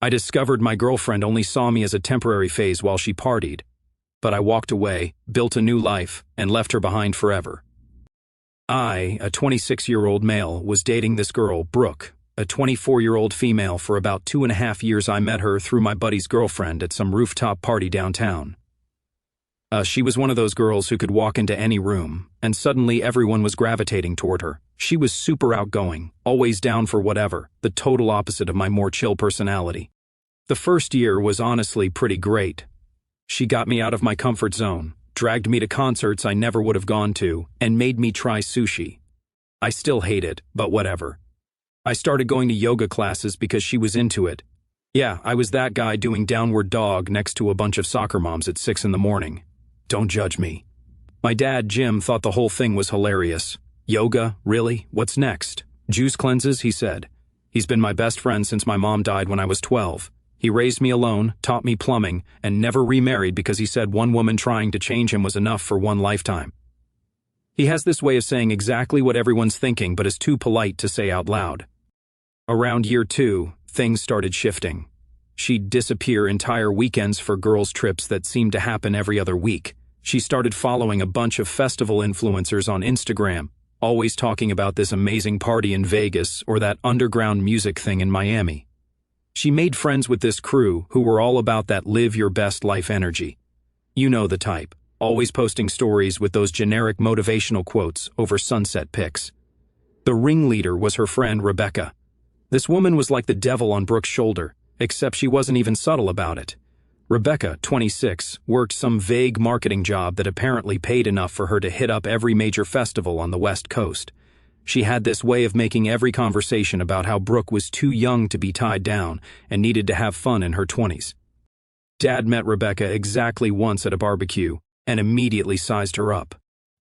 I discovered my girlfriend only saw me as a temporary phase while she partied, but I walked away, built a new life, and left her behind forever. I, a 26-year-old male, was dating this girl, Brooke, a 24-year-old female. For about 2.5 years. I met her through my buddy's girlfriend at some rooftop party downtown. She was one of those girls who could walk into any room, and suddenly everyone was gravitating toward her. She was super outgoing, always down for whatever, the total opposite of my more chill personality. The first year was honestly pretty great. She got me out of my comfort zone, dragged me to concerts I never would have gone to, and made me try sushi. I still hate it, but whatever. I started going to yoga classes because she was into it. Yeah, I was that guy doing downward dog next to a bunch of soccer moms at 6 in the morning. Don't judge me. My dad, Jim, thought the whole thing was hilarious. Yoga? Really? What's next? Juice cleanses, he said. He's been my best friend since my mom died when I was 12. He raised me alone, taught me plumbing, and never remarried because he said one woman trying to change him was enough for one lifetime. He has this way of saying exactly what everyone's thinking but is too polite to say out loud. Around year 2, things started shifting. She'd disappear entire weekends for girls' trips that seemed to happen every other week. She started following a bunch of festival influencers on Instagram, always talking about this amazing party in Vegas or that underground music thing in Miami. She made friends with this crew who were all about that live your best life energy. You know the type, always posting stories with those generic motivational quotes over sunset pics. The ringleader was her friend Rebecca. This woman was like the devil on Brooke's shoulder, except she wasn't even subtle about it. Rebecca, 26, worked some vague marketing job that apparently paid enough for her to hit up every major festival on the West Coast. She had this way of making every conversation about how Brooke was too young to be tied down and needed to have fun in her 20s. Dad met Rebecca exactly once at a barbecue and immediately sized her up.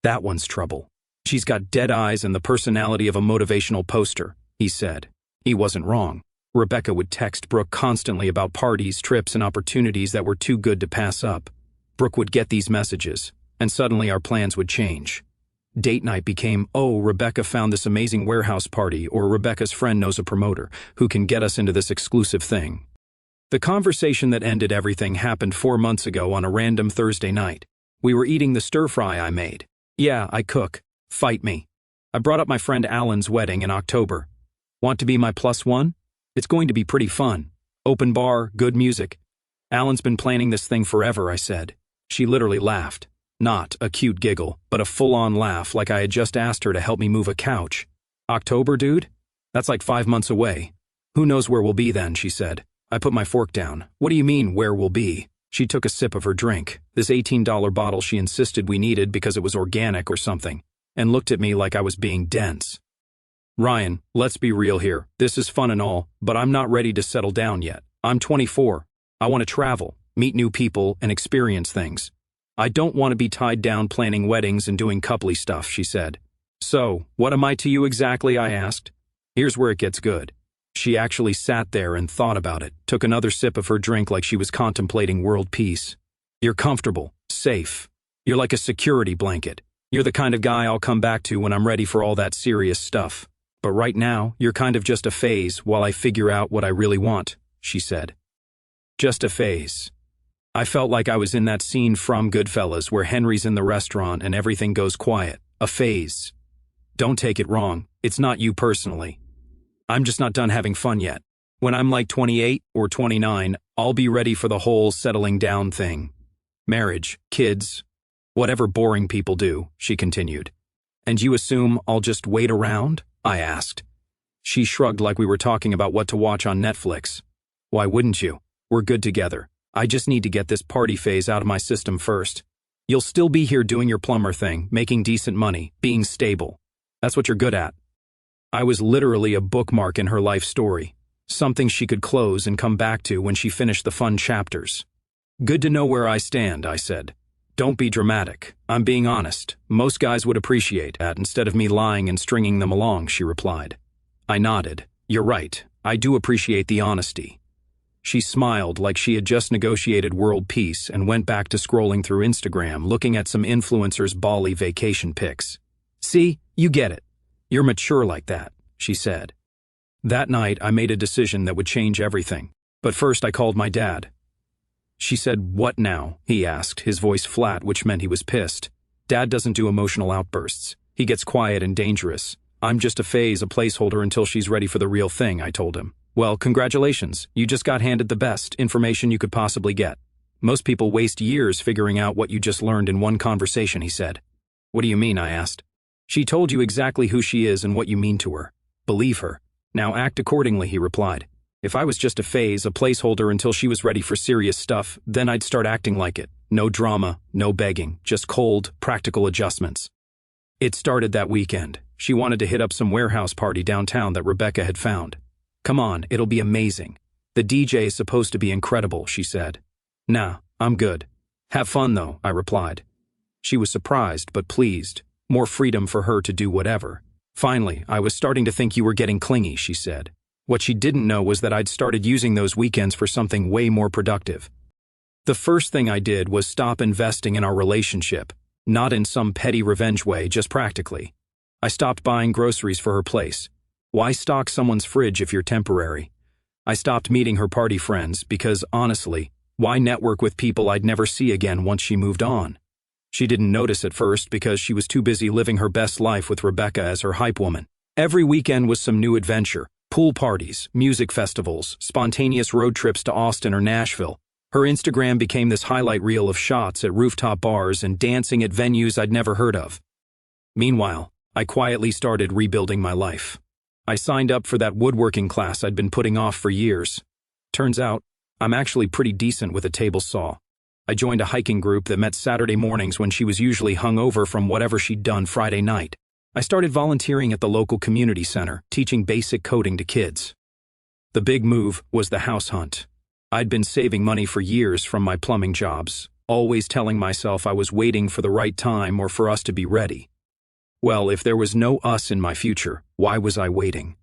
That one's trouble. She's got dead eyes and the personality of a motivational poster, he said. He wasn't wrong. Rebecca would text Brooke constantly about parties, trips, and opportunities that were too good to pass up. Brooke would get these messages, and suddenly our plans would change. Date night became, oh, Rebecca found this amazing warehouse party, or Rebecca's friend knows a promoter who can get us into this exclusive thing. The conversation that ended everything happened 4 months ago on a random Thursday night. We were eating the stir-fry I made. Yeah, I cook. Fight me. I brought up my friend Alan's wedding in October. Want to be my +1? It's going to be pretty fun. Open bar, good music. Alan's been planning this thing forever, I said. She literally laughed. Not a cute giggle, but a full-on laugh like I had just asked her to help me move a couch. October, dude? That's like 5 months away. Who knows where we'll be then, she said. I put my fork down. What do you mean, where we'll be? She took a sip of her drink, this $18 bottle she insisted we needed because it was organic or something, and looked at me like I was being dense. Ryan, let's be real here. This is fun and all, but I'm not ready to settle down yet. I'm 24. I want to travel, meet new people, and experience things. I don't want to be tied down planning weddings and doing coupley stuff, she said. So, what am I to you exactly, I asked. Here's where it gets good. She actually sat there and thought about it, took another sip of her drink like she was contemplating world peace. You're comfortable, safe. You're like a security blanket. You're the kind of guy I'll come back to when I'm ready for all that serious stuff. But right now, you're kind of just a phase while I figure out what I really want, she said. Just a phase. I felt like I was in that scene from Goodfellas where Henry's in the restaurant and everything goes quiet. A phase. Don't take it wrong, it's not you personally. I'm just not done having fun yet. When I'm like 28 or 29, I'll be ready for the whole settling down thing. Marriage, kids, whatever boring people do, she continued. And you assume I'll just wait around? I asked. She shrugged like we were talking about what to watch on Netflix. Why wouldn't you? We're good together. I just need to get this party phase out of my system first. You'll still be here doing your plumber thing, making decent money, being stable. That's what you're good at. I was literally a bookmark in her life story, something she could close and come back to when she finished the fun chapters. Good to know where I stand, I said. Don't be dramatic. I'm being honest. Most guys would appreciate that instead of me lying and stringing them along, she replied. I nodded. You're right. I do appreciate the honesty. She smiled like she had just negotiated world peace and went back to scrolling through Instagram, looking at some influencers' Bali vacation pics. See, you get it. You're mature like that, she said. That night, I made a decision that would change everything. But first I called my dad. She said, "What now?" he asked, his voice flat, which meant he was pissed. Dad doesn't do emotional outbursts. He gets quiet and dangerous. I'm just a phase, a placeholder until she's ready for the real thing, I told him. Well, congratulations. You just got handed the best information you could possibly get. Most people waste years figuring out what you just learned in one conversation, he said. What do you mean, I asked. She told you exactly who she is and what you mean to her. Believe her. Now act accordingly, he replied. If I was just a phase, a placeholder until she was ready for serious stuff, then I'd start acting like it. No drama, no begging, just cold, practical adjustments. It started that weekend. She wanted to hit up some warehouse party downtown that Rebecca had found. Come on, it'll be amazing. The DJ is supposed to be incredible, she said. Nah, I'm good. Have fun though, I replied. She was surprised but pleased. More freedom for her to do whatever. Finally, I was starting to think you were getting clingy, she said. What she didn't know was that I'd started using those weekends for something way more productive. The first thing I did was stop investing in our relationship, not in some petty revenge way, just practically. I stopped buying groceries for her place. Why stock someone's fridge if you're temporary? I stopped meeting her party friends because, honestly, why network with people I'd never see again once she moved on? She didn't notice at first because she was too busy living her best life with Rebecca as her hype woman. Every weekend was some new adventure. Pool parties, music festivals, spontaneous road trips to Austin or Nashville. Her Instagram became this highlight reel of shots at rooftop bars and dancing at venues I'd never heard of. Meanwhile, I quietly started rebuilding my life. I signed up for that woodworking class I'd been putting off for years. Turns out, I'm actually pretty decent with a table saw. I joined a hiking group that met Saturday mornings when she was usually hungover from whatever she'd done Friday night. I started volunteering at the local community center, teaching basic coding to kids. The big move was the house hunt. I'd been saving money for years from my plumbing jobs, always telling myself I was waiting for the right time or for us to be ready. Well, if there was no us in my future, why was I waiting?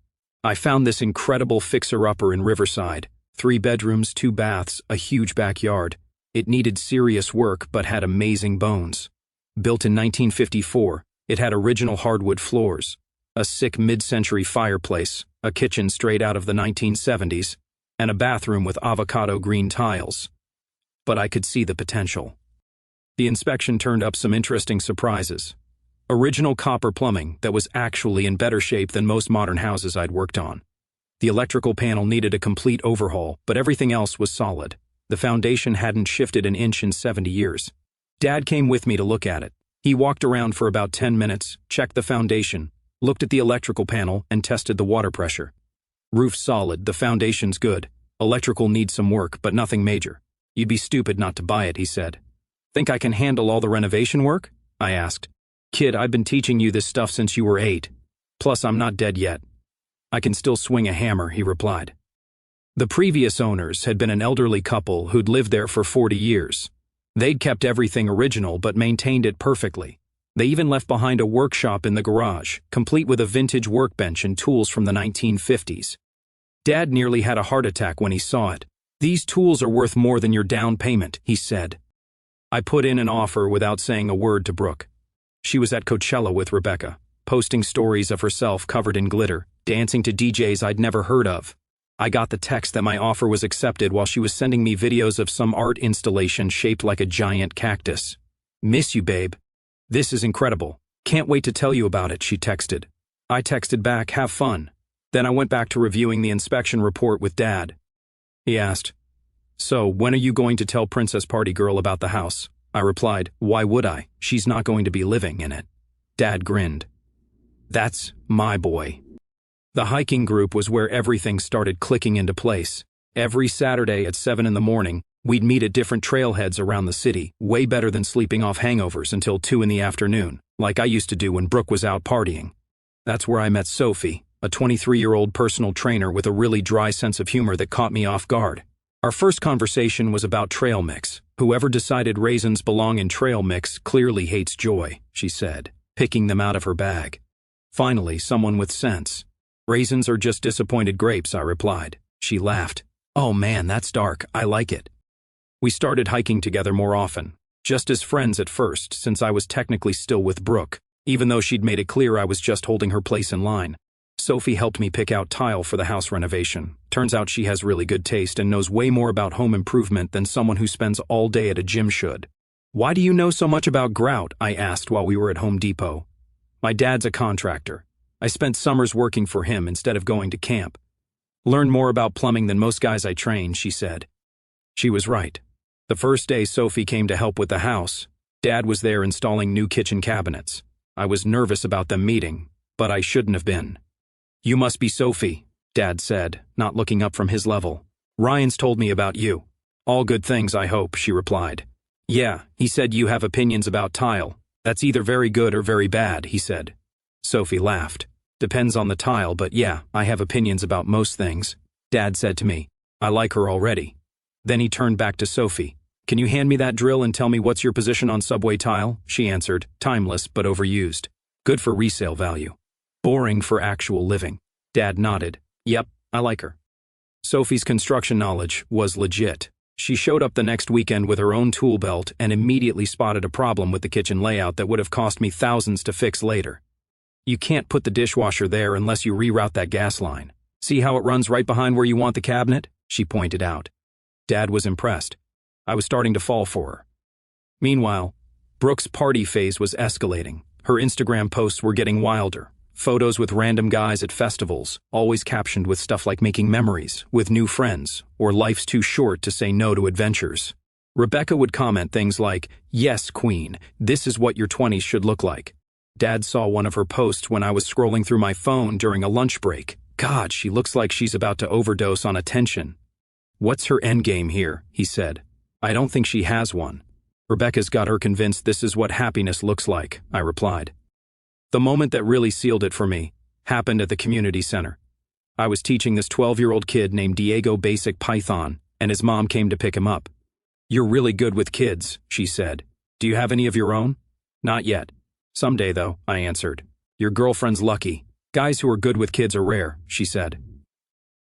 I found this incredible fixer-upper in Riverside. 3 bedrooms, 2 baths, a huge backyard. It needed serious work but had amazing bones. Built in 1954, it had original hardwood floors, a sick mid-century fireplace, a kitchen straight out of the 1970s, and a bathroom with avocado green tiles. But I could see the potential. The inspection turned up some interesting surprises. Original copper plumbing that was actually in better shape than most modern houses I'd worked on. The electrical panel needed a complete overhaul, but everything else was solid. The foundation hadn't shifted an inch in 70 years. Dad came with me to look at it. He walked around for about 10 minutes, checked the foundation, looked at the electrical panel, and tested the water pressure. Roof solid, the foundation's good. Electrical needs some work, but nothing major. You'd be stupid not to buy it, he said. Think I can handle all the renovation work? I asked. Kid, I've been teaching you this stuff since you were 8. Plus, I'm not dead yet. I can still swing a hammer, he replied. The previous owners had been an elderly couple who'd lived there for 40 years. They'd kept everything original but maintained it perfectly. They even left behind a workshop in the garage, complete with a vintage workbench and tools from the 1950s. Dad nearly had a heart attack when he saw it. These tools are worth more than your down payment, he said. I put in an offer without saying a word to Brooke. She was at Coachella with Rebecca, posting stories of herself covered in glitter, dancing to DJs I'd never heard of. I got the text that my offer was accepted while she was sending me videos of some art installation shaped like a giant cactus. Miss you, babe. This is incredible. Can't wait to tell you about it, she texted. I texted back, have fun. Then I went back to reviewing the inspection report with Dad. He asked, so when are you going to tell Princess Party Girl about the house? I replied, why would I? She's not going to be living in it. Dad grinned. That's my boy. The hiking group was where everything started clicking into place. Every Saturday at 7 in the morning, we'd meet at different trailheads around the city, way better than sleeping off hangovers until 2 in the afternoon, like I used to do when Brooke was out partying. That's where I met Sophie, a 23-year-old personal trainer with a really dry sense of humor that caught me off guard. Our first conversation was about trail mix. Whoever decided raisins belong in trail mix clearly hates joy, she said, picking them out of her bag. Finally, someone with sense. Raisins are just disappointed grapes, I replied. She laughed. Oh man, that's dark. I like it. We started hiking together more often, just as friends at first, since I was technically still with Brooke, even though she'd made it clear I was just holding her place in line. Sophie helped me pick out tile for the house renovation. Turns out she has really good taste and knows way more about home improvement than someone who spends all day at a gym should. Why do you know so much about grout? I asked while we were at Home Depot. My dad's a contractor. I spent summers working for him instead of going to camp. Learned more about plumbing than most guys I trained, she said. She was right. The first day Sophie came to help with the house, Dad was there installing new kitchen cabinets. I was nervous about them meeting, but I shouldn't have been. You must be Sophie, Dad said, not looking up from his level. Ryan's told me about you. All good things, I hope, she replied. Yeah, he said you have opinions about tile. That's either very good or very bad, he said. Sophie laughed. Depends on the tile, but yeah, I have opinions about most things. Dad said to me, I like her already. Then he turned back to Sophie. Can you hand me that drill and tell me what's your position on subway tile? She answered, timeless but overused. Good for resale value. Boring for actual living. Dad nodded. Yep, I like her. Sophie's construction knowledge was legit. She showed up the next weekend with her own tool belt and immediately spotted a problem with the kitchen layout that would have cost me thousands to fix later. You can't put the dishwasher there unless you reroute that gas line. See how it runs right behind where you want the cabinet? She pointed out. Dad was impressed. I was starting to fall for her. Meanwhile, Brooke's party phase was escalating. Her Instagram posts were getting wilder. Photos with random guys at festivals, always captioned with stuff like making memories, with new friends, or life's too short to say no to adventures. Rebecca would comment things like, yes, queen, this is what your 20s should look like. Dad saw one of her posts when I was scrolling through my phone during a lunch break. God, she looks like she's about to overdose on attention. What's her endgame here? He said. I don't think she has one. Rebecca's got her convinced this is what happiness looks like, I replied. The moment that really sealed it for me happened at the community center. I was teaching this 12-year-old kid named Diego basic Python, and his mom came to pick him up. You're really good with kids, she said. Do you have any of your own? Not yet. Someday, though, I answered. Your girlfriend's lucky. Guys who are good with kids are rare, she said.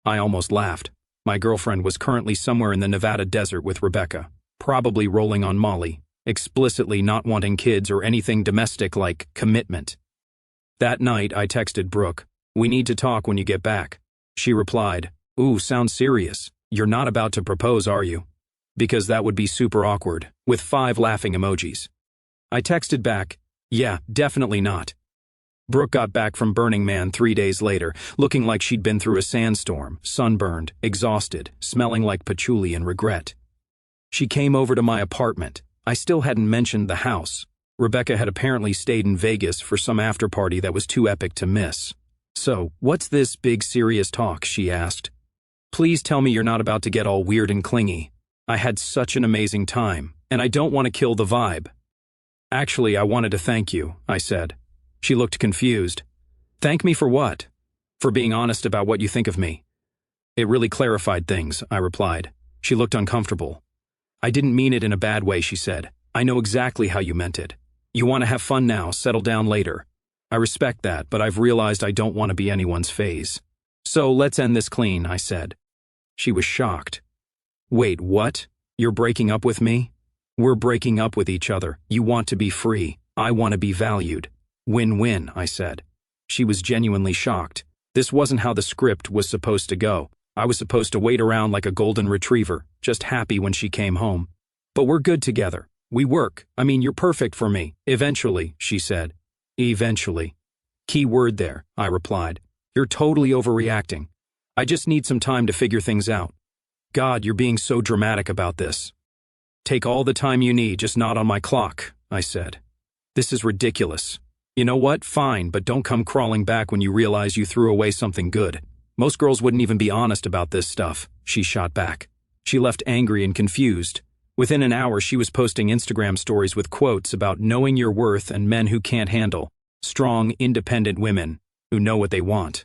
I almost laughed. My girlfriend was currently somewhere in the Nevada desert with Rebecca, probably rolling on Molly, explicitly not wanting kids or anything domestic like commitment. That night, I texted Brooke, we need to talk when you get back. She replied, ooh, sounds serious. You're not about to propose, are you? Because that would be super awkward, with 5 laughing emojis. I texted back, yeah, definitely not. Brooke got back from Burning Man 3 days later, looking like she'd been through a sandstorm, sunburned, exhausted, smelling like patchouli and regret. She came over to my apartment. I still hadn't mentioned the house. Rebecca had apparently stayed in Vegas for some after-party that was too epic to miss. So, what's this big serious talk? She asked. Please tell me you're not about to get all weird and clingy. I had such an amazing time, and I don't want to kill the vibe. Actually, I wanted to thank you, I said. She looked confused. Thank me for what? For being honest about what you think of me. It really clarified things, I replied. She looked uncomfortable. I didn't mean it in a bad way, she said. I know exactly how you meant it. You want to have fun now, settle down later. I respect that, but I've realized I don't want to be anyone's phase. So let's end this clean, I said. She was shocked. Wait, what? You're breaking up with me? We're breaking up with each other. You want to be free. I want to be valued. Win-win, I said. She was genuinely shocked. This wasn't how the script was supposed to go. I was supposed to wait around like a golden retriever, just happy when she came home. But we're good together. We work. I mean, you're perfect for me. Eventually, she said. Eventually. Key word there, I replied. You're totally overreacting. I just need some time to figure things out. God, you're being so dramatic about this. Take all the time you need, just not on my clock, I said. This is ridiculous. You know what? Fine, but don't come crawling back when you realize you threw away something good. Most girls wouldn't even be honest about this stuff, she shot back. She left angry and confused. Within an hour, she was posting Instagram stories with quotes about knowing your worth and men who can't handle. Strong, independent women who know what they want.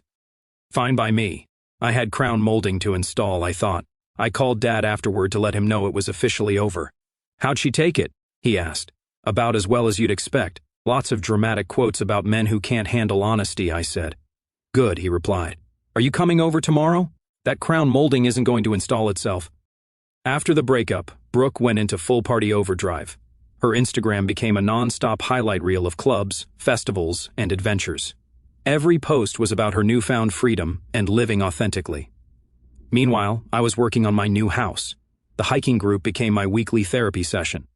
Fine by me. I had crown molding to install, I thought. I called Dad afterward to let him know it was officially over. How'd she take it? He asked. About as well as you'd expect. Lots of dramatic quotes about men who can't handle honesty, I said. Good, he replied. Are you coming over tomorrow? That crown molding isn't going to install itself. After the breakup, Brooke went into full party overdrive. Her Instagram became a non-stop highlight reel of clubs, festivals, and adventures. Every post was about her newfound freedom and living authentically. Meanwhile, I was working on my new house. The hiking group became my weekly therapy session.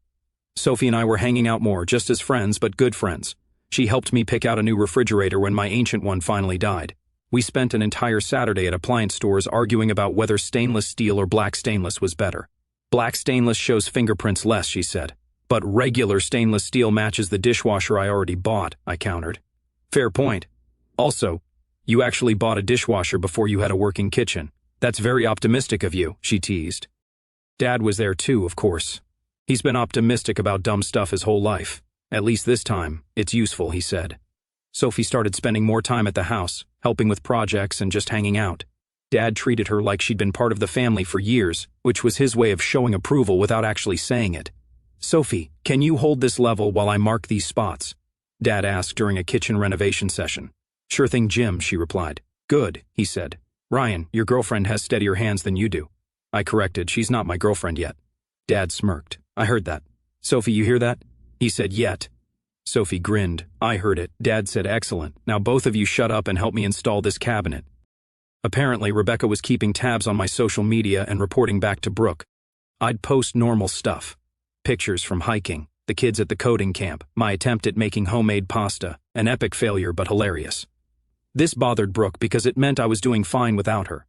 Sophie and I were hanging out more, just as friends, but good friends. She helped me pick out a new refrigerator when my ancient one finally died. We spent an entire Saturday at appliance stores arguing about whether stainless steel or black stainless was better. Black stainless shows fingerprints less, she said. But regular stainless steel matches the dishwasher I already bought, I countered. Fair point. Also, you actually bought a dishwasher before you had a working kitchen. That's very optimistic of you, she teased. Dad was there too, of course. He's been optimistic about dumb stuff his whole life. At least this time, it's useful, he said. Sophie started spending more time at the house, helping with projects and just hanging out. Dad treated her like she'd been part of the family for years, which was his way of showing approval without actually saying it. Sophie, can you hold this level while I mark these spots? Dad asked during a kitchen renovation session. Sure thing, Jim, she replied. Good, he said. Ryan, your girlfriend has steadier hands than you do. I corrected, she's not my girlfriend yet. Dad smirked. I heard that. Sophie, you hear that? He said, yet. Sophie grinned. I heard it. Dad said, excellent. Now both of you shut up and help me install this cabinet. Apparently, Rebecca was keeping tabs on my social media and reporting back to Brooke. I'd post normal stuff. Pictures from hiking, the kids at the coding camp, my attempt at making homemade pasta, an epic failure but hilarious. This bothered Brooke because it meant I was doing fine without her.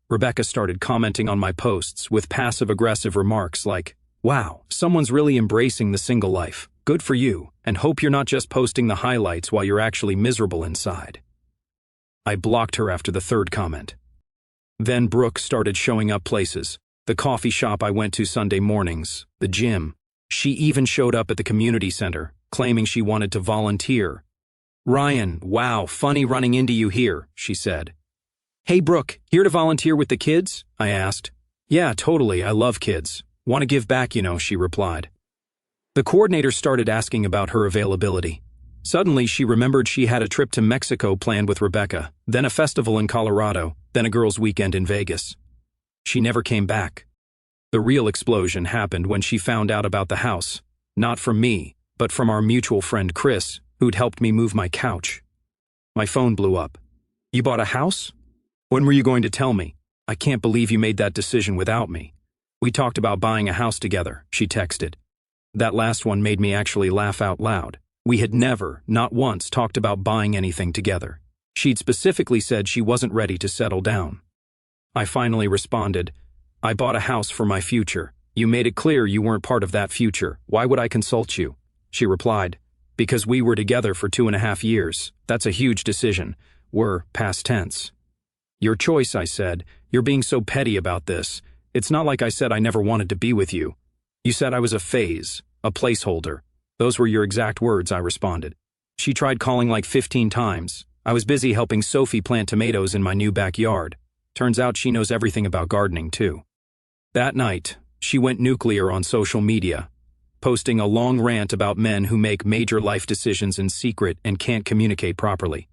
Rebecca started commenting on my posts with passive-aggressive remarks like, wow, someone's really embracing the single life. Good for you, and hope you're not just posting the highlights while you're actually miserable inside. I blocked her after the third comment. Then Brooke started showing up places. The coffee shop I went to Sunday mornings, the gym. She even showed up at the community center, claiming she wanted to volunteer. Ryan, wow, funny running into you here, she said. Hey Brooke, here to volunteer with the kids? I asked. Yeah, totally, I love kids. Want to give back, she replied. The coordinator started asking about her availability. Suddenly, she remembered she had a trip to Mexico planned with Rebecca, then a festival in Colorado, then a girls' weekend in Vegas. She never came back. The real explosion happened when she found out about the house, not from me, but from our mutual friend Chris, who'd helped me move my couch. My phone blew up. You bought a house? When were you going to tell me? I can't believe you made that decision without me. We talked about buying a house together, she texted. That last one made me actually laugh out loud. We had never, not once, talked about buying anything together. She'd specifically said she wasn't ready to settle down. I finally responded, I bought a house for my future. You made it clear you weren't part of that future. Why would I consult you? She replied, because we were together for 2.5 years. That's a huge decision. We're past tense. Your choice, I said. You're being so petty about this. It's not like I said I never wanted to be with you. You said I was a phase, a placeholder. Those were your exact words, I responded. She tried calling like 15 times. I was busy helping Sophie plant tomatoes in my new backyard. Turns out she knows everything about gardening, too. That night, she went nuclear on social media, posting a long rant about men who make major life decisions in secret and can't communicate properly.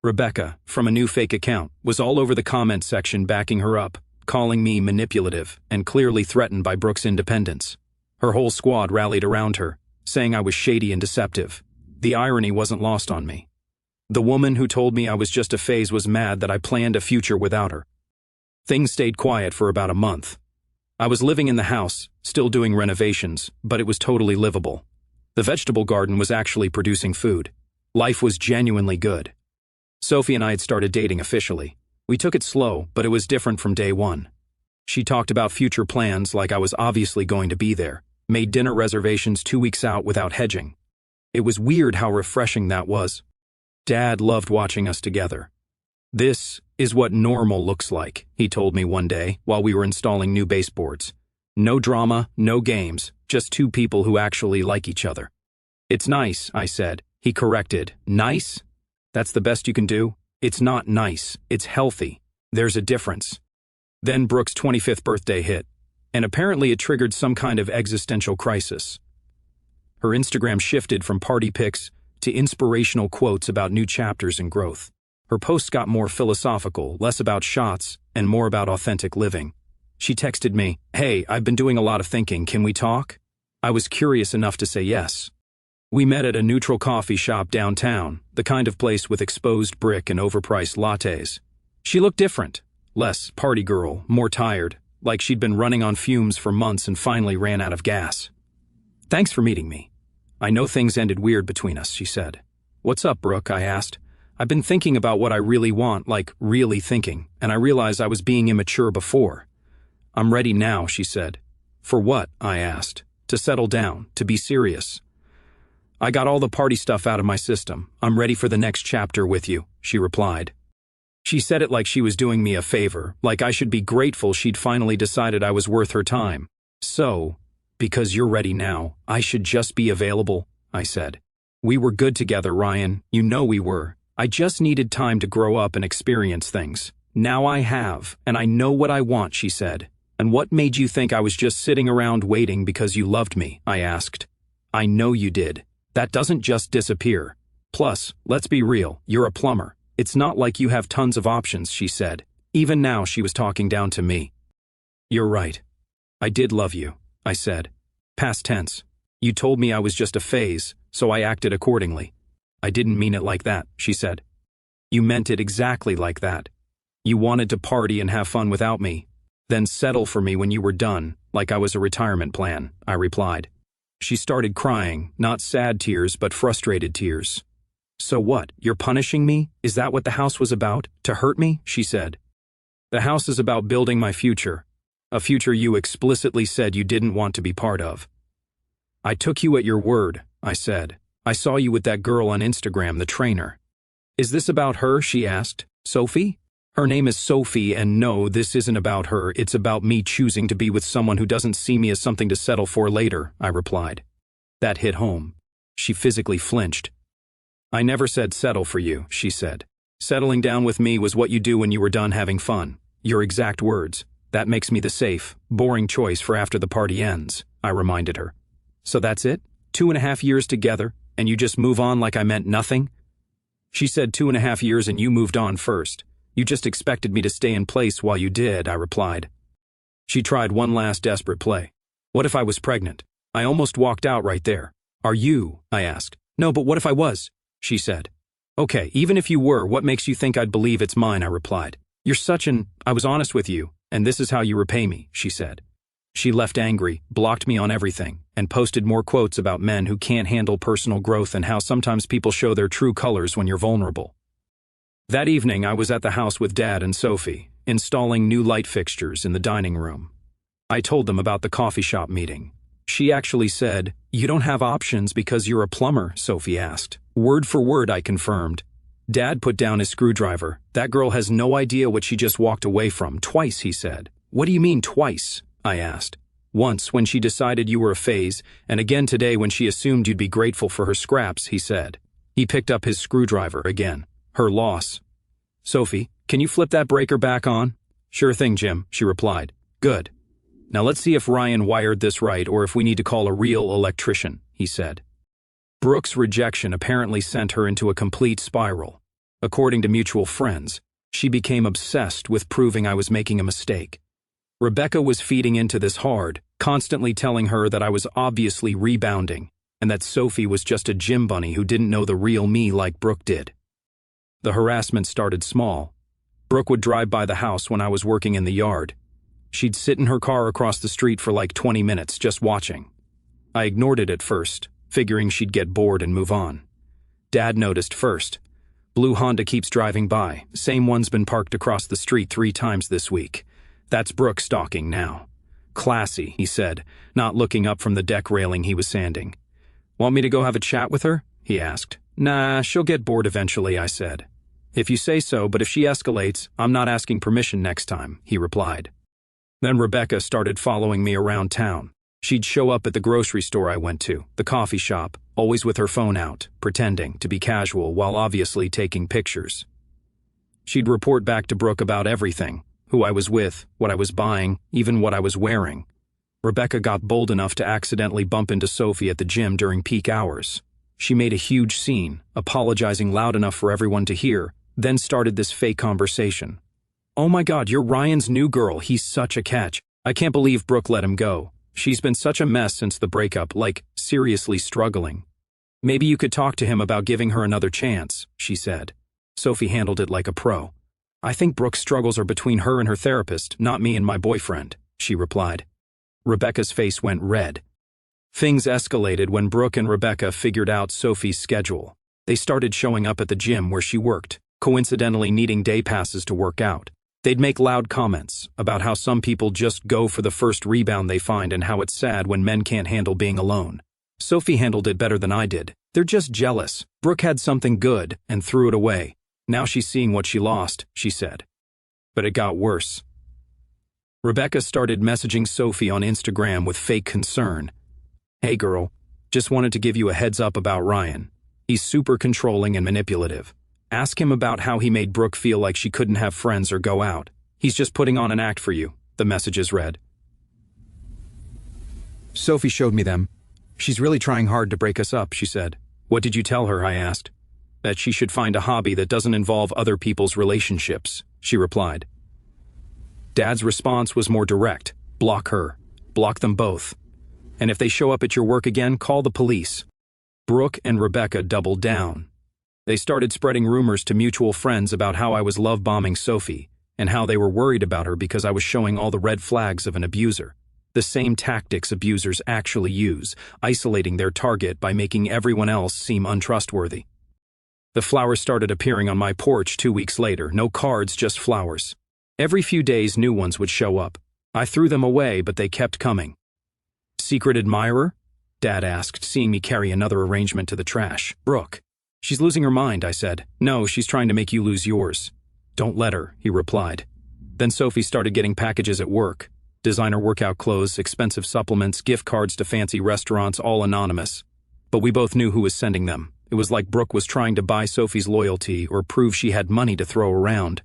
Rebecca, from a new fake account, was all over the comment section backing her up, calling me manipulative and clearly threatened by Brooke's independence. Her whole squad rallied around her, saying I was shady and deceptive. The irony wasn't lost on me. The woman who told me I was just a phase was mad that I planned a future without her. Things stayed quiet for about a month. I was living in the house, still doing renovations, but it was totally livable. The vegetable garden was actually producing food. Life was genuinely good. Sophie and I had started dating officially. We took it slow, but it was different from day one. She talked about future plans like I was obviously going to be there, made dinner reservations 2 weeks out without hedging. It was weird how refreshing that was. Dad loved watching us together. This is what normal looks like, he told me one day while we were installing new baseboards. No drama, no games, just two people who actually like each other. It's nice, I said. He corrected. Nice? That's the best you can do? It's not nice, it's healthy. There's a difference. Then Brooke's 25th birthday hit, and apparently it triggered some kind of existential crisis. Her Instagram shifted from party pics to inspirational quotes about new chapters and growth. Her posts got more philosophical, less about shots, and more about authentic living. She texted me, "Hey, I've been doing a lot of thinking, can we talk?" I was curious enough to say yes. We met at a neutral coffee shop downtown, the kind of place with exposed brick and overpriced lattes. She looked different. Less party girl, more tired, like she'd been running on fumes for months and finally ran out of gas. "Thanks for meeting me. I know things ended weird between us," she said. "What's up, Brooke?" I asked. "I've been thinking about what I really want, like really thinking, and I realized I was being immature before." "I'm ready now," she said. "For what?" I asked. "To settle down, to be serious." "I got all the party stuff out of my system. I'm ready for the next chapter with you," she replied. She said it like she was doing me a favor, like I should be grateful she'd finally decided I was worth her time. "So, because you're ready now, I should just be available," I said. "We were good together, Ryan. You know we were. I just needed time to grow up and experience things. Now I have, and I know what I want," she said. "And what made you think I was just sitting around waiting because you loved me?" I asked. "I know you did. That doesn't just disappear. Plus, let's be real, you're a plumber. It's not like you have tons of options," she said. Even now she was talking down to me. "You're right. I did love you," I said. Past tense. "You told me I was just a phase, so I acted accordingly." "I didn't mean it like that," she said. "You meant it exactly like that. You wanted to party and have fun without me, then settle for me when you were done, like I was a retirement plan," I replied. She started crying, not sad tears but frustrated tears. "So what, you're punishing me? Is that what the house was about? To hurt me?" she said. "The house is about building my future. A future you explicitly said you didn't want to be part of." "I took you at your word," I said. "I saw you with that girl on Instagram, the trainer." "Is this about her?" she asked. "Sophie?" "Her name is Sophie, and no, this isn't about her. It's about me choosing to be with someone who doesn't see me as something to settle for later," I replied. That hit home. She physically flinched. "I never said settle for you," she said. "Settling down with me was what you do when you were done having fun. Your exact words. That makes me the safe, boring choice for after the party ends," I reminded her. "So that's it? 2.5 years together, and you just move on like I meant nothing?" She said 2.5 years and you moved on first. "You just expected me to stay in place while you did," I replied. She tried one last desperate play. "What if I was pregnant?" I almost walked out right there. "Are you?" I asked. "No, but what if I was?" she said. "Okay, even if you were, what makes you think I'd believe it's mine?" I replied. "You're such an... I was honest with you, and this is how you repay me," she said. She left angry, blocked me on everything, and posted more quotes about men who can't handle personal growth and how sometimes people show their true colors when you're vulnerable. That evening, I was at the house with Dad and Sophie, installing new light fixtures in the dining room. I told them about the coffee shop meeting. She actually said, "You don't have options because you're a plumber," Sophie asked. Word for word, I confirmed. Dad put down his screwdriver. "That girl has no idea what she just walked away from. Twice," he said. "What do you mean twice?" I asked. "Once when she decided you were a phase, and again today when she assumed you'd be grateful for her scraps," he said. He picked up his screwdriver again. "Her loss." "Sophie, can you flip that breaker back on?" "Sure thing, Jim," she replied. "Good. Now let's see if Ryan wired this right or if we need to call a real electrician," he said. Brooke's rejection apparently sent her into a complete spiral. According to mutual friends, she became obsessed with proving I was making a mistake. Rebecca was feeding into this hard, constantly telling her that I was obviously rebounding, and that Sophie was just a gym bunny who didn't know the real me like Brooke did. The harassment started small. Brooke would drive by the house when I was working in the yard. She'd sit in her car across the street for like 20 minutes just watching. I ignored it at first, figuring she'd get bored and move on. Dad noticed first. "Blue Honda keeps driving by. Same one's been parked across the street 3 times this week. That's Brooke stalking now." "Classy," he said, not looking up from the deck railing he was sanding. "Want me to go have a chat with her?" he asked. "Nah, she'll get bored eventually," I said. "If you say so, but if she escalates, I'm not asking permission next time," he replied. Then Rebecca started following me around town. She'd show up at the grocery store I went to, the coffee shop, always with her phone out, pretending to be casual while obviously taking pictures. She'd report back to Brooke about everything, who I was with, what I was buying, even what I was wearing. Rebecca got bold enough to accidentally bump into Sophie at the gym during peak hours. She made a huge scene, apologizing loud enough for everyone to hear, then started this fake conversation. "Oh my God, you're Ryan's new girl. He's such a catch. I can't believe Brooke let him go. She's been such a mess since the breakup, like, seriously struggling." Maybe you could talk to him about giving her another chance, she said. Sophie handled it like a pro. I think Brooke's struggles are between her and her therapist, not me and my boyfriend, she replied. Rebecca's face went red. Things escalated when Brooke and Rebecca figured out Sophie's schedule. They started showing up at the gym where she worked, coincidentally needing day passes to work out. They'd make loud comments about how some people just go for the first rebound they find and how it's sad when men can't handle being alone. Sophie handled it better than I did. They're just jealous. Brooke had something good and threw it away. Now she's seeing what she lost, she said. But it got worse. Rebecca started messaging Sophie on Instagram with fake concern. Hey girl, just wanted to give you a heads up about Ryan. He's super controlling and manipulative. Ask him about how he made Brooke feel like she couldn't have friends or go out. He's just putting on an act for you, the messages read. Sophie showed me them. She's really trying hard to break us up, she said. What did you tell her, I asked. That she should find a hobby that doesn't involve other people's relationships, she replied. Dad's response was more direct. Block her. Block them both. And if they show up at your work again, call the police. Brooke and Rebecca doubled down. They started spreading rumors to mutual friends about how I was love-bombing Sophie, and how they were worried about her because I was showing all the red flags of an abuser. The same tactics abusers actually use, isolating their target by making everyone else seem untrustworthy. The flowers started appearing on my porch 2 weeks later, no cards, just flowers. Every few days new ones would show up. I threw them away, but they kept coming. Secret admirer? Dad asked, seeing me carry another arrangement to the trash. Brooke. She's losing her mind, I said. No, she's trying to make you lose yours. Don't let her, he replied. Then Sophie started getting packages at work. Designer workout clothes, expensive supplements, gift cards to fancy restaurants, all anonymous. But we both knew who was sending them. It was like Brooke was trying to buy Sophie's loyalty or prove she had money to throw around.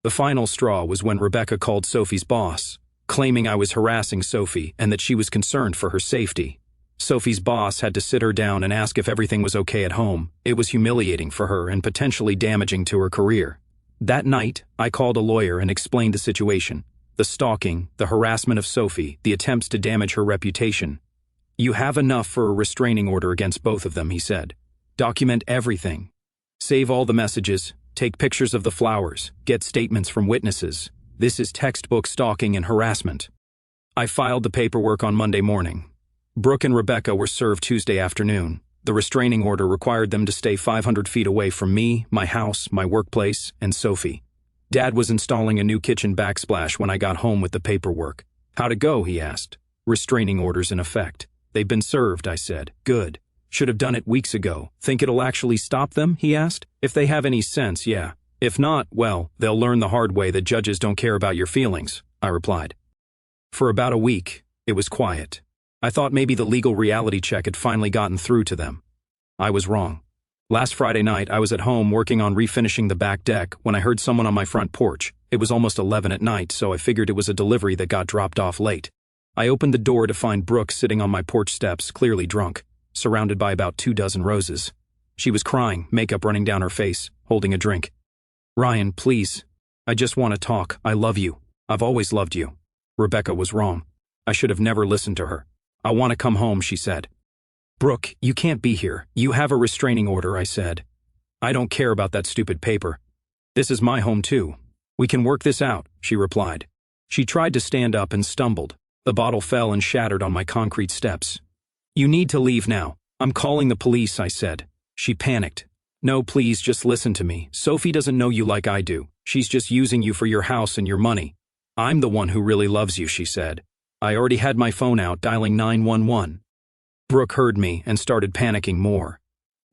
The final straw was when Rebecca called Sophie's boss, claiming I was harassing Sophie and that she was concerned for her safety. Sophie's boss had to sit her down and ask if everything was okay at home. It was humiliating for her and potentially damaging to her career. That night, I called a lawyer and explained the situation. The stalking, the harassment of Sophie, the attempts to damage her reputation. You have enough for a restraining order against both of them, he said. Document everything. Save all the messages, take pictures of the flowers, get statements from witnesses. This is textbook stalking and harassment. I filed the paperwork on Monday morning. Brooke and Rebecca were served Tuesday afternoon. The restraining order required them to stay 500 feet away from me, my house, my workplace, and Sophie. Dad was installing a new kitchen backsplash when I got home with the paperwork. How'd it go, he asked. Restraining orders in effect. They've been served, I said. Good. Should have done it weeks ago. Think it'll actually stop them, he asked. If they have any sense, yeah. If not, well, they'll learn the hard way that judges don't care about your feelings, I replied. For about a week, it was quiet. I thought maybe the legal reality check had finally gotten through to them. I was wrong. Last Friday night, I was at home working on refinishing the back deck when I heard someone on my front porch. It was almost 11 at night, so I figured it was a delivery that got dropped off late. I opened the door to find Brooke sitting on my porch steps, clearly drunk, surrounded by about 24 roses. She was crying, makeup running down her face, holding a drink. Ryan, please. I just want to talk. I love you. I've always loved you. Rebecca was wrong. I should have never listened to her. I want to come home, she said. Brooke, you can't be here. You have a restraining order, I said. I don't care about that stupid paper. This is my home too. We can work this out, she replied. She tried to stand up and stumbled. The bottle fell and shattered on my concrete steps. You need to leave now. I'm calling the police, I said. She panicked. No, please, just listen to me. Sophie doesn't know you like I do. She's just using you for your house and your money. I'm the one who really loves you, she said. I already had my phone out, dialing 911. Brooke heard me and started panicking more.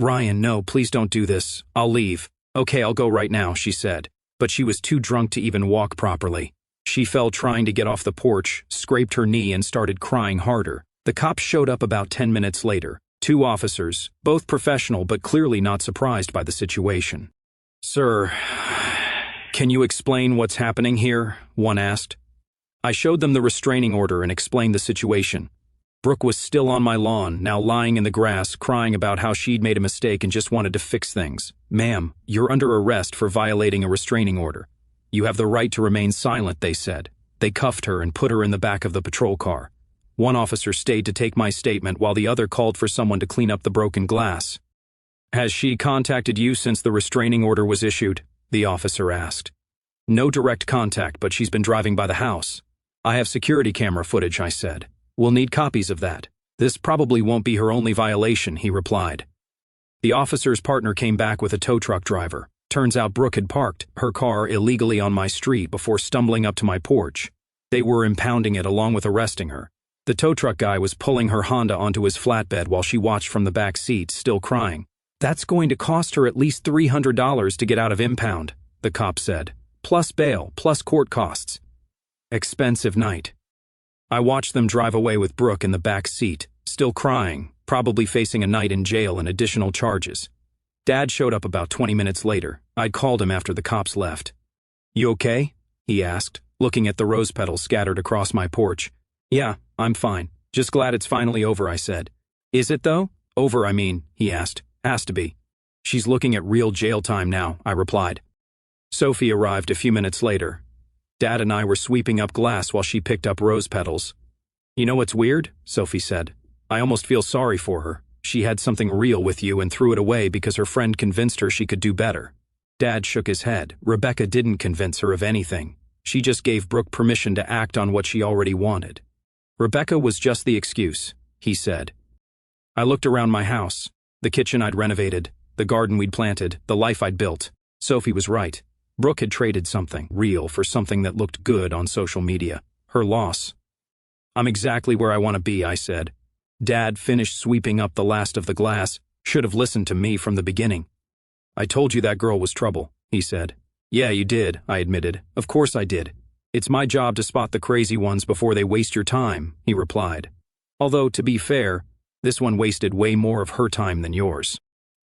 Ryan, no, please don't do this. I'll leave. Okay, I'll go right now, she said. But she was too drunk to even walk properly. She fell trying to get off the porch, scraped her knee and started crying harder. The cops showed up about 10 minutes later. 2 officers, both professional but clearly not surprised by the situation. Sir, can you explain what's happening here? One asked. I showed them the restraining order and explained the situation. Brooke was still on my lawn, now lying in the grass, crying about how she'd made a mistake and just wanted to fix things. Ma'am, you're under arrest for violating a restraining order. You have the right to remain silent, they said. They cuffed her and put her in the back of the patrol car. One officer stayed to take my statement while the other called for someone to clean up the broken glass. Has she contacted you since the restraining order was issued? The officer asked. No direct contact, but she's been driving by the house. I have security camera footage, I said. We'll need copies of that. This probably won't be her only violation, he replied. The officer's partner came back with a tow truck driver. Turns out Brooke had parked her car illegally on my street before stumbling up to my porch. They were impounding it along with arresting her. The tow truck guy was pulling her Honda onto his flatbed while she watched from the back seat, still crying. That's going to cost her at least $300 to get out of impound, the cop said. Plus bail, plus court costs. Expensive night. I watched them drive away with Brooke in the back seat, still crying, probably facing a night in jail and additional charges. Dad showed up about 20 minutes later. I'd called him after the cops left. You okay? He asked, looking at the rose petals scattered across my porch. Yeah, I'm fine. Just glad it's finally over, I said. Is it though? Over, I mean, he asked. Has to be. She's looking at real jail time now, I replied. Sophie arrived a few minutes later. Dad and I were sweeping up glass while she picked up rose petals. You know what's weird? Sophie said. I almost feel sorry for her. She had something real with you and threw it away because her friend convinced her she could do better. Dad shook his head. Rebecca didn't convince her of anything. She just gave Brooke permission to act on what she already wanted. Rebecca was just the excuse, he said. I looked around my house. The kitchen I'd renovated, the garden we'd planted, the life I'd built. Sophie was right. Brooke had traded something real for something that looked good on social media. Her loss. I'm exactly where I want to be, I said. Dad finished sweeping up the last of the glass. Should have listened to me from the beginning. I told you that girl was trouble, he said. Yeah, you did, I admitted. Of course I did. It's my job to spot the crazy ones before they waste your time, he replied. Although, to be fair, this one wasted way more of her time than yours.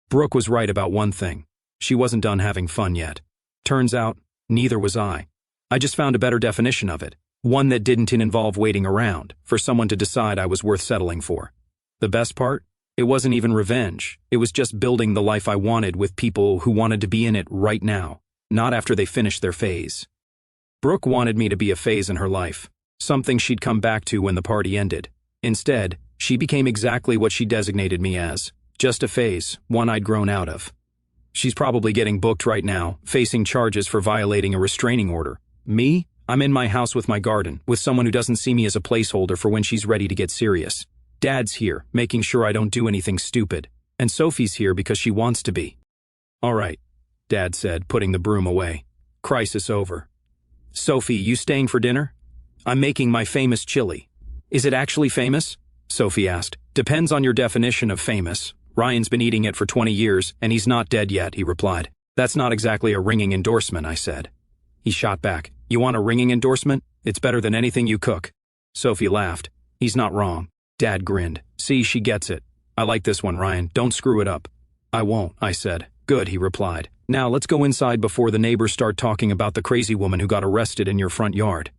Brooke was right about one thing. She wasn't done having fun yet. Turns out, neither was I. I just found a better definition of it. One that didn't involve waiting around for someone to decide I was worth settling for. The best part? It wasn't even revenge. It was just building the life I wanted with people who wanted to be in it right now, not after they finished their phase. Brooke wanted me to be a phase in her life, something she'd come back to when the party ended. Instead, she became exactly what she designated me as, just a phase, one I'd grown out of. She's probably getting booked right now, facing charges for violating a restraining order. Me? I'm in my house with my garden, with someone who doesn't see me as a placeholder for when she's ready to get serious. Dad's here, making sure I don't do anything stupid. And Sophie's here because she wants to be. All right, Dad said, putting the broom away. Crisis over. Sophie, you staying for dinner? I'm making my famous chili. Is it actually famous? Sophie asked. Depends on your definition of famous. Ryan's been eating it for 20 years, and he's not dead yet, he replied. That's not exactly a ringing endorsement, I said. He shot back. You want a ringing endorsement? It's better than anything you cook. Sophie laughed. He's not wrong. Dad grinned. See, she gets it. I like this one, Ryan. Don't screw it up. I won't, I said. Good, he replied. Now let's go inside before the neighbors start talking about the crazy woman who got arrested in your front yard.